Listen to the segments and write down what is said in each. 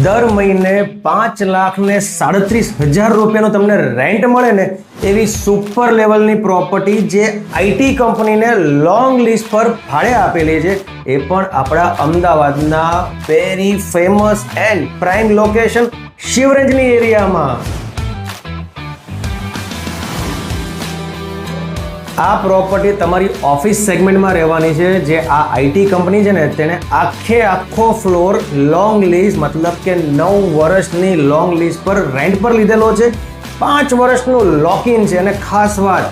દર મહિને 5,37,000 રૂપિયાનું તમને રેન્ટ મળે ને એવી સુપર લેવલની પ્રોપર્ટી જે આઈટી કંપનીને લોંગ લીઝ પર ભાડે આપેલી છે, એ પણ આપણા અમદાવાદના very famous and prime location Shivranjani એરિયામાં. આ પ્રોપર્ટી તમારી ઓફિસ સેગમેન્ટમાં રહેવાની છે. જે આ આઈટી કંપની છે ને તેને આખો ફ્લોર લોંગ લીઝ મતલબ કે 9 વર્ષની લોંગ લીઝ પર રેન્ટ પર લીધેલો છે. 5 વર્ષનું લોકિન છે અને ખાસ વાત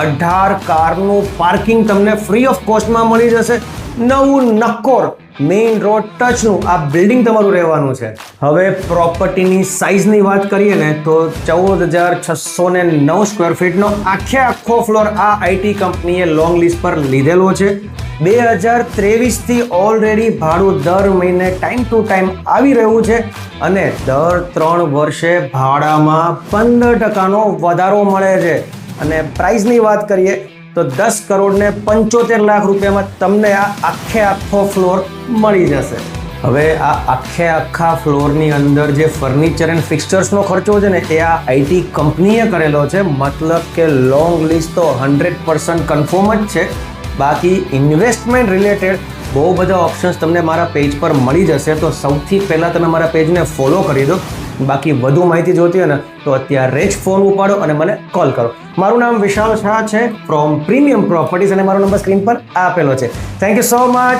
18 કારનું પાર્કિંગ તમને ફ્રી ઓફ કોસ્ટમાં મળી જશે. નવું નક્કોર મેઇન રોડ ટચનું આ બિલ્ડિંગ તમારું રહેવાનું છે. હવે પ્રોપર્ટીની સાઇઝની વાત કરીએ ને તો 14,609 સ્ક્વેર ફીટનો આખો ફ્લોર આ આઈટી કંપનીએ લોંગ લીઝ પર લીધેલો છે. 2023થી ઓલરેડી ભાડું દર મહિને ટાઈમ ટુ ટાઈમ આવી રહ્યું છે અને દર 3 વર્ષે ભાડામાં 15% વધારો મળે છે. અને પ્રાઇસની વાત કરીએ તો 10 કરોડ ને 75 લાખ રૂપિયામાં તમને આ આખો ફ્લોર મળી જશે. હવે આ આખા ફ્લોરની અંદર જે ફર્નિચર એન્ડ ફિક્સચર્સનો ખર્ચો છે ને એ આ આઈટી કંપનીએ કરેલો છે. મતલબ કે લોંગ લીઝ તો 100% કન્ફર્મ જ છે. બાકી ઇન્વેસ્ટમેન્ટ રિલેટેડ બહુ બધા ઓપ્શન્સ તમને મારા પેજ પર મળી જશે. તો સૌથી પહેલાં તમે મારા પેજને ફોલો કરી દો. બાકી વધુ માહિતી જોતી હોય ને તો અત્યારે જ ફોન ઉપાડો અને મને કોલ કરો. મારું નામ વિશાલ શાહ છે ફ્રોમ પ્રીમિયમ પ્રોપર્ટીઝ અને મારો નંબર સ્ક્રીન પર આપેલો છે. Thank you so much.